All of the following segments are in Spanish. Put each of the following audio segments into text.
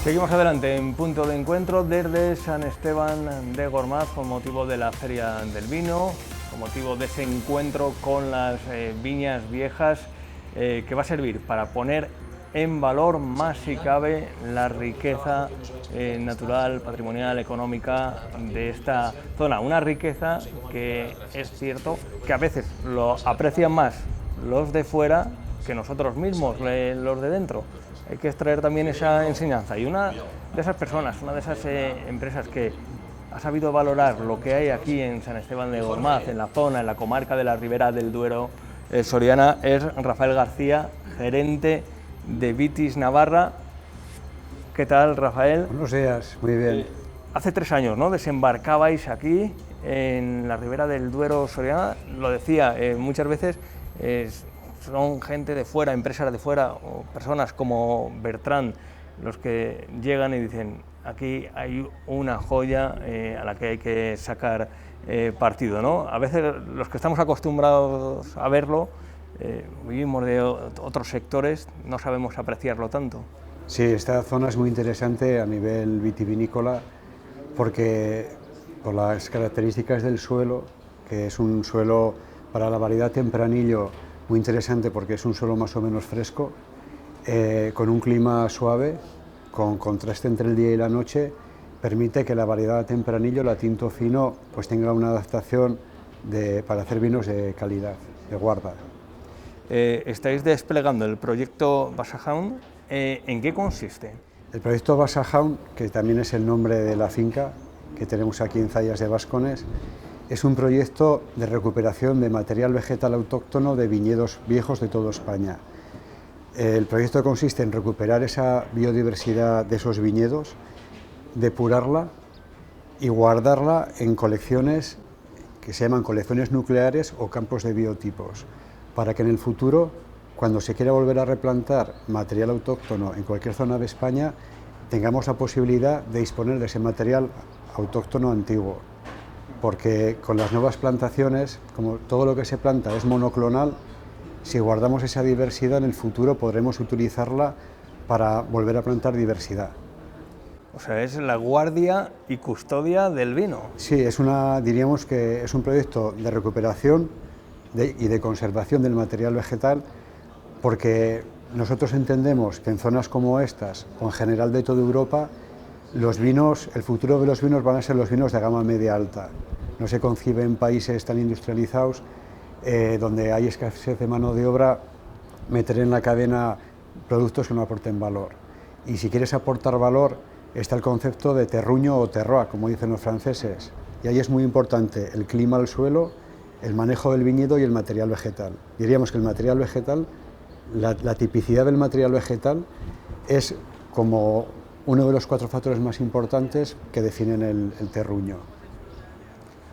Seguimos adelante en Punto de Encuentro desde San Esteban de Gormaz con motivo de la Feria del Vino, con motivo de ese encuentro con las viñas viejas que va a servir para poner en valor más si cabe la riqueza natural, patrimonial, económica de esta zona. Una riqueza que es cierto que a veces lo aprecian más los de fuera que nosotros mismos, los de dentro. Hay que extraer también esa enseñanza, y una de esas personas, una de esas empresas que ha sabido valorar lo que hay aquí en San Esteban de Gormaz, en la zona, en la comarca de la Ribera del Duero soriana, es Rafael García, gerente de Vitis Navarra. ¿Qué tal, Rafael? Buenos días, muy bien. Hace 3 años, ¿no?, desembarcabais aquí en la Ribera del Duero soriana. Lo decía, muchas veces son gente de fuera, empresas de fuera o personas como Bertrand los que llegan y dicen: aquí hay una joya a la que hay que sacar partido, ¿no? A veces los que estamos acostumbrados a verlo, vivimos de otros sectores, no sabemos apreciarlo tanto. Sí, esta zona es muy interesante a nivel vitivinícola porque por las características del suelo, que es un suelo para la variedad Tempranillo muy interesante porque es un suelo más o menos fresco, con un clima suave, con contraste entre el día y la noche, permite que la variedad Tempranillo, la Tinto Fino, pues tenga una adaptación para hacer vinos de calidad, de guarda. Estáis desplegando el proyecto Basajaun. ¿En qué consiste? El proyecto Basajaun, que también es el nombre de la finca que tenemos aquí en Zayas de Bascones, es un proyecto de recuperación de material vegetal autóctono de viñedos viejos de toda España. El proyecto consiste en recuperar esa biodiversidad de esos viñedos, depurarla y guardarla en colecciones que se llaman colecciones nucleares o campos de biotipos, para que en el futuro, cuando se quiera volver a replantar material autóctono en cualquier zona de España, tengamos la posibilidad de disponer de ese material autóctono antiguo. Porque con las nuevas plantaciones, como todo lo que se planta es monoclonal, si guardamos esa diversidad en el futuro podremos utilizarla para volver a plantar diversidad. O sea, es la guardia y custodia del vino. Sí, diríamos que es un proyecto de recuperación y de conservación del material vegetal, porque nosotros entendemos que en zonas como estas, o en general de toda Europa, los vinos, el futuro de los vinos van a ser los vinos de gama media-alta. No se concibe en países tan industrializados, donde hay escasez de mano de obra, meter en la cadena productos que no aporten valor. Y si quieres aportar valor, está el concepto de terruño o terroir, como dicen los franceses. Y ahí es muy importante el clima del suelo, el manejo del viñedo y el material vegetal. Diríamos que el material vegetal, la tipicidad del material vegetal es como uno de los 4 factores más importantes que definen el terruño.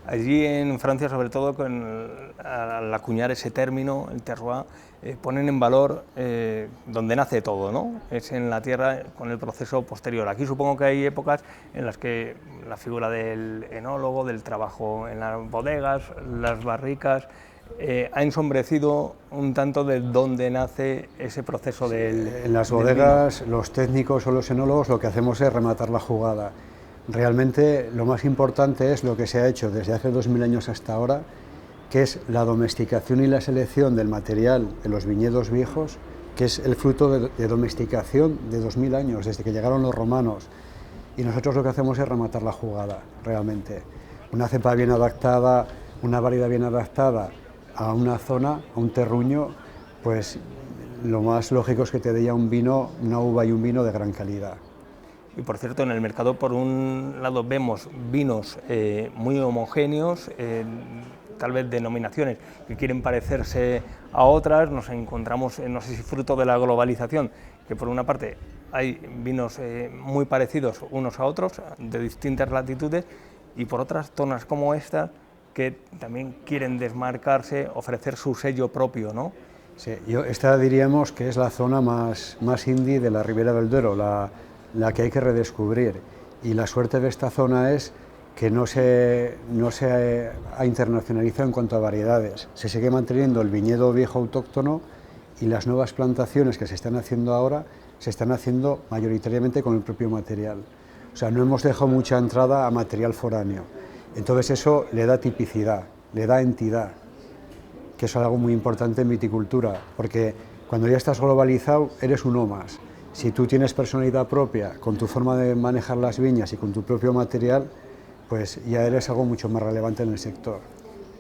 Allí en Francia, sobre todo, al acuñar ese término, el terroir, ponen en valor donde nace todo, ¿no? Es en la tierra con el proceso posterior. Aquí supongo que hay épocas en las que la figura del enólogo, del trabajo en las bodegas, las barricas, ha ensombrecido un tanto de dónde nace ese proceso del En las bodegas, los técnicos o los enólogos lo que hacemos es rematar la jugada. Realmente lo más importante es lo que se ha hecho desde hace 2000 años hasta ahora, que es la domesticación y la selección del material de los viñedos viejos, que es el fruto de domesticación de 2000 años, desde que llegaron los romanos. Y nosotros lo que hacemos es rematar la jugada, realmente. Una cepa bien adaptada, una variedad bien adaptada a una zona, a un terruño, pues lo más lógico es que te dé ya un vino, una uva y un vino de gran calidad. Y por cierto, en el mercado, por un lado, vemos vinos muy homogéneos, tal vez denominaciones que quieren parecerse a otras. Nos encontramos, no sé si fruto de la globalización, que por una parte hay vinos muy parecidos unos a otros, de distintas latitudes, y por otras zonas como esta, que también quieren desmarcarse, ofrecer su sello propio, ¿no? Sí, esta diríamos que es la zona más indie de la Ribera del Duero, la que hay que redescubrir, y la suerte de esta zona es que no se ha internacionalizado en cuanto a variedades. Se sigue manteniendo el viñedo viejo autóctono y las nuevas plantaciones que se están haciendo ahora se están haciendo mayoritariamente con el propio material. O sea, no hemos dejado mucha entrada a material foráneo. Entonces eso le da tipicidad, le da entidad, que es algo muy importante en viticultura, porque cuando ya estás globalizado eres uno más. Si tú tienes personalidad propia con tu forma de manejar las viñas y con tu propio material, pues ya eres algo mucho más relevante en el sector.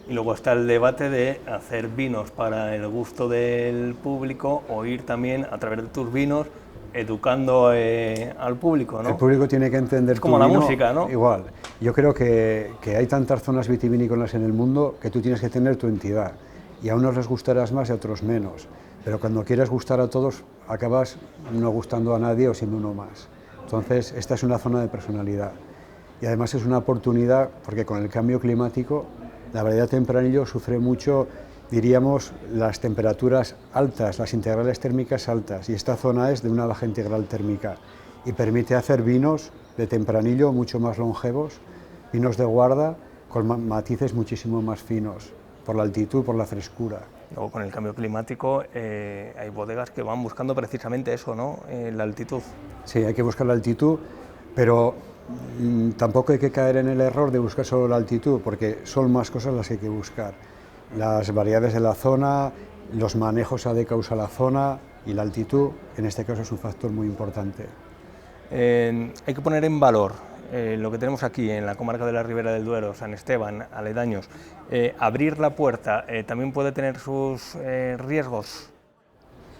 Y luego está el debate de hacer vinos para el gusto del público o ir también a través de tus vinos educando al público, ¿no? El público tiene que entender es como tu la vino música, ¿no? Igual. Yo creo que hay tantas zonas vitivinícolas en el mundo que tú tienes que tener tu entidad. Y a unos les gustarás más y a otros menos. Pero cuando quieres gustar a todos, acabas no gustando a nadie o siendo uno más. Entonces, esta es una zona de personalidad. Y además es una oportunidad, porque con el cambio climático, la variedad Tempranillo sufre mucho, diríamos, las temperaturas altas, las integrales térmicas altas, y esta zona es de una baja integral térmica, y permite hacer vinos de Tempranillo mucho más longevos, vinos de guarda, con matices muchísimo más finos, por la altitud, por la frescura. Luego con el cambio climático hay bodegas que van buscando precisamente eso, ¿no? La altitud. Sí, hay que buscar la altitud, pero tampoco hay que caer en el error de buscar solo la altitud, porque son más cosas las que hay que buscar. Las variedades de la zona, los manejos adecuados a la zona y la altitud, en este caso es un factor muy importante. Hay que poner en valor lo que tenemos aquí en la comarca de la Ribera del Duero, San Esteban, aledaños. Abrir la puerta también puede tener sus riesgos.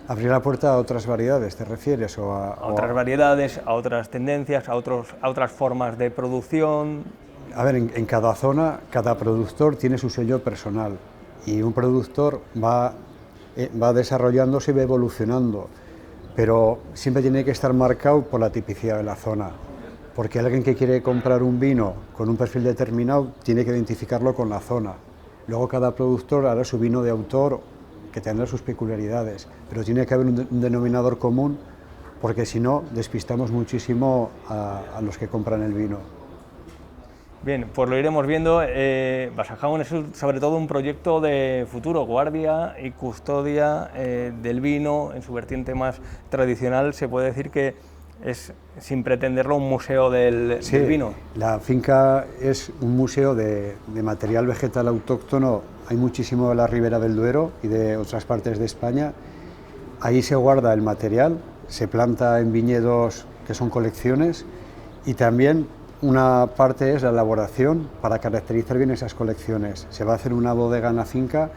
¿Abrir la puerta a otras variedades, te refieres? A otras variedades, a otras tendencias, a otras formas de producción. A ver, en cada zona, cada productor tiene su sello personal y un productor va desarrollándose y va evolucionando, pero siempre tiene que estar marcado por la tipicidad de la zona, porque alguien que quiere comprar un vino con un perfil determinado tiene que identificarlo con la zona. Luego cada productor hará su vino de autor, que tendrá sus peculiaridades, pero tiene que haber un denominador común, porque si no despistamos muchísimo a los que compran el vino. Bien, pues lo iremos viendo. Basajaun es sobre todo un proyecto de futuro, guardia y custodia del vino en su vertiente más tradicional. Se puede decir que es, sin pretenderlo, un museo del vino. La finca es un museo de material vegetal autóctono. Hay muchísimo de la Ribera del Duero y de otras partes de España. Ahí se guarda el material, se planta en viñedos que son colecciones, y también una parte es la elaboración para caracterizar bien esas colecciones. Se va a hacer una bodega en la finca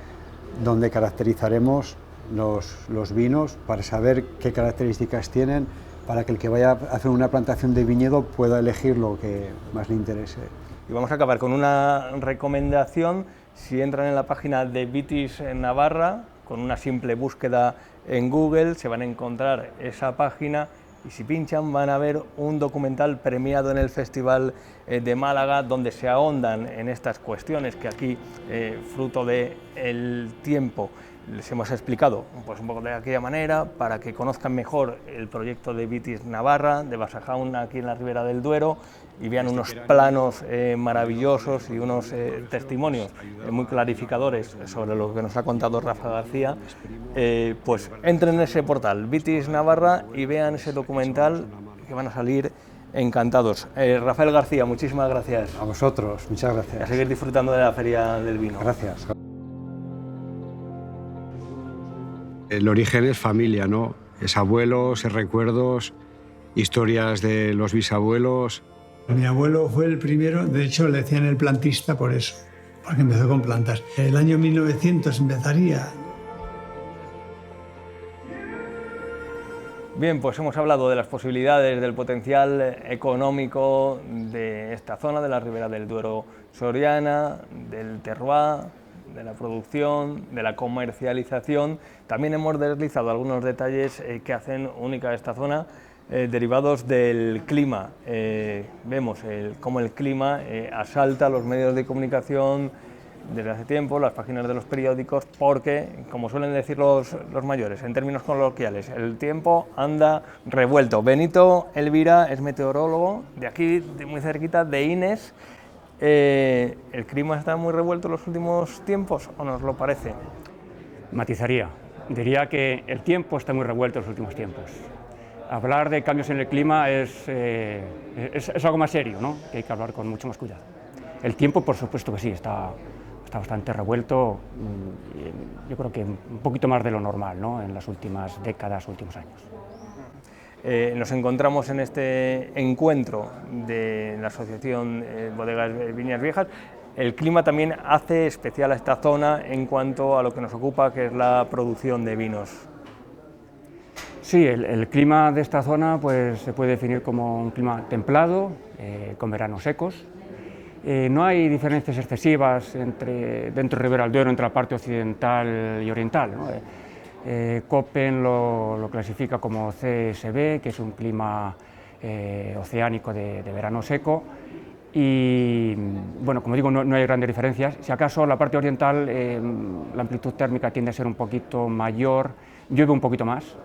donde caracterizaremos los vinos para saber qué características tienen, para que el que vaya a hacer una plantación de viñedo pueda elegir lo que más le interese. Y vamos a acabar con una recomendación. Si entran en la página de Vitis Navarra, con una simple búsqueda en Google, se van a encontrar esa página, y si pinchan van a ver un documental premiado en el Festival de Málaga, donde se ahondan en estas cuestiones que aquí, fruto del tiempo, les hemos explicado pues un poco de aquella manera, para que conozcan mejor el proyecto de Vitis Navarra, de Basajaun aquí en la Ribera del Duero, y vean unos planos maravillosos y unos testimonios muy clarificadores sobre lo que nos ha contado Rafa García. Pues entren en ese portal, Vitis Navarra, y vean ese documental, que van a salir encantados. Rafael García, muchísimas gracias. A vosotros, muchas gracias. A seguir disfrutando de la Feria del Vino. Gracias. El origen es familia, ¿no? Es abuelos, es recuerdos, historias de los bisabuelos. Mi abuelo fue el primero, de hecho le decían el plantista por eso, porque empezó con plantas. El año 1900 empezaría. Bien, pues hemos hablado de las posibilidades, del potencial económico de esta zona, de la Ribera del Duero soriana, del terroir, de la producción, de la comercialización. También hemos deslizado algunos detalles que hacen única esta zona, derivados del clima. Vemos cómo el clima asalta los medios de comunicación desde hace tiempo, las páginas de los periódicos, porque, como suelen decir los mayores, en términos coloquiales, el tiempo anda revuelto. Benito Elvira es meteorólogo de aquí, de muy cerquita, de Ines. ¿El clima está muy revuelto en los últimos tiempos o nos lo parece? Matizaría. Diría que el tiempo está muy revuelto en los últimos tiempos. Hablar de cambios en el clima es algo más serio, ¿no? Que hay que hablar con mucho más cuidado. El tiempo, por supuesto que sí, está bastante revuelto, yo creo que un poquito más de lo normal, ¿no? En las últimas décadas, últimos años. Nos encontramos en este encuentro de la Asociación Bodegas Viñas Viejas. El clima también hace especial a esta zona en cuanto a lo que nos ocupa, que es la producción de vinos. Sí, el clima de esta zona pues, se puede definir como un clima templado, con veranos secos. No hay diferencias excesivas dentro de Ribera del Duero, entre la parte occidental y oriental, ¿no? Köppen lo clasifica como CSB, que es un clima oceánico de verano seco, y bueno, como digo, no hay grandes diferencias. Si acaso la parte oriental, la amplitud térmica tiende a ser un poquito mayor, llueve un poquito más.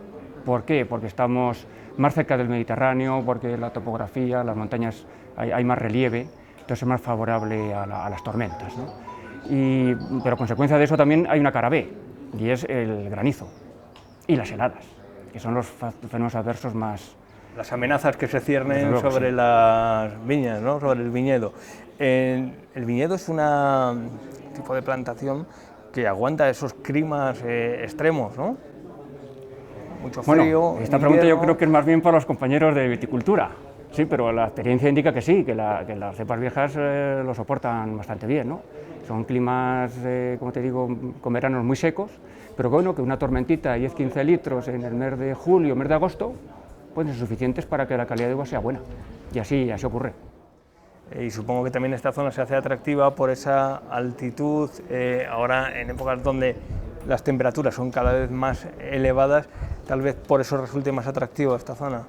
¿Por qué? Porque estamos más cerca del Mediterráneo, porque la topografía, las montañas, hay más relieve, entonces es más favorable a las tormentas, ¿no? Pero a consecuencia de eso también hay una cara B, y es el granizo y las heladas, que son los fenómenos adversos más... Las amenazas que se ciernen luego, sobre sí. Las viñas, ¿no? Sobre el viñedo. El viñedo es un tipo de plantación que aguanta esos climas extremos, ¿no? Mucho frío. Bueno, esta pregunta yo creo que es más bien para los compañeros de viticultura. Sí, pero la experiencia indica que sí, que las cepas viejas lo soportan bastante bien, ¿no? Son climas, como te digo, con veranos muy secos, pero bueno, que una tormentita de 10-15 litros en el mes de julio, mes de agosto, pueden ser suficientes para que la calidad de uva sea buena, y así ocurre. Y supongo que también esta zona se hace atractiva por esa altitud, ahora en épocas donde las temperaturas son cada vez más elevadas, tal vez por eso resulte más atractiva esta zona.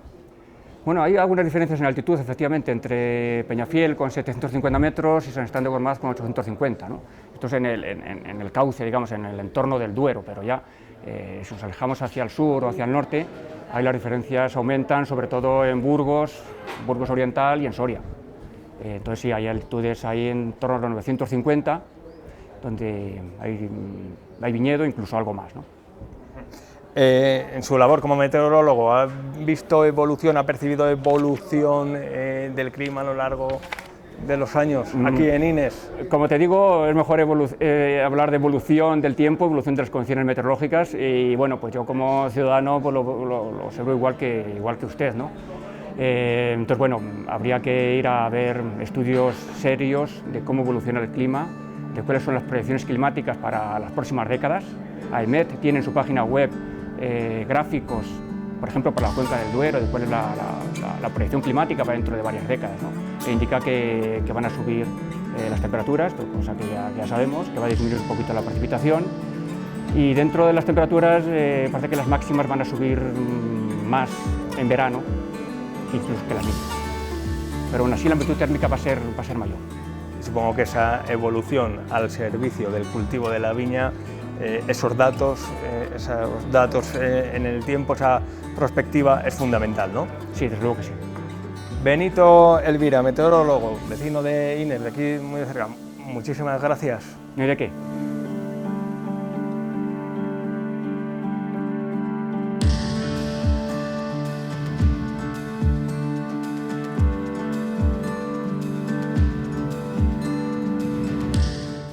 Bueno, hay algunas diferencias en altitud, efectivamente, entre Peñafiel con 750 metros y Sant Están de Gormaz con 850, ¿no? Esto es en el cauce, digamos, en el entorno del Duero, pero ya si nos alejamos hacia el sur o hacia el norte, ahí las diferencias aumentan, sobre todo en Burgos Oriental y en Soria. Entonces sí, hay altitudes ahí en torno a los 950, donde hay viñedo, incluso algo más, ¿no? En su labor como meteorólogo, ¿ha visto evolución, ha percibido evolución del clima a lo largo de los años aquí en Ines? Como te digo, es mejor hablar de evolución del tiempo, evolución de las condiciones meteorológicas, y bueno, pues yo como ciudadano pues lo observo igual que usted, ¿no? Entonces bueno, habría que ir a ver estudios serios de cómo evoluciona el clima, de cuáles son las proyecciones climáticas para las próximas décadas. AEMET tiene en su página web gráficos, por ejemplo, para la cuenca del Duero, de cuál es la proyección climática para dentro de varias décadas, ¿no? E indica que van a subir las temperaturas, cosa que ya sabemos, que va a disminuir un poquito la precipitación, y dentro de las temperaturas parece que las máximas van a subir más en verano que incluso que las mínimas, pero aún así la amplitud térmica va a ser mayor. Supongo que esa evolución al servicio del cultivo de la viña, esos datos en el tiempo, esa perspectiva es fundamental, ¿no? Sí, desde luego que sí. Benito Elvira, meteorólogo, vecino de Ines, de aquí muy cerca. Muchísimas gracias. ¿Y de qué?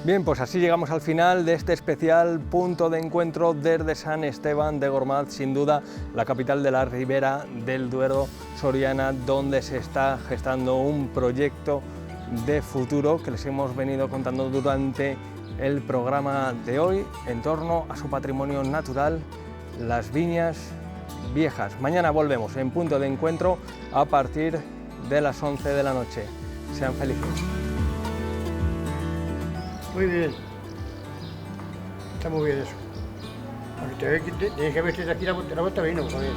Bien, pues así llegamos al final de este especial punto de encuentro desde Sant Esteban de Gormaz, sin duda la capital de la Ribera del Duero soriana, donde se está gestando un proyecto de futuro que les hemos venido contando durante el programa de hoy en torno a su patrimonio natural, las viñas viejas. Mañana volvemos en punto de encuentro a partir de las 11 de la noche. Sean felices. Muy bien. Está muy bien eso. Tienes que vestir aquí la bota vino, joder.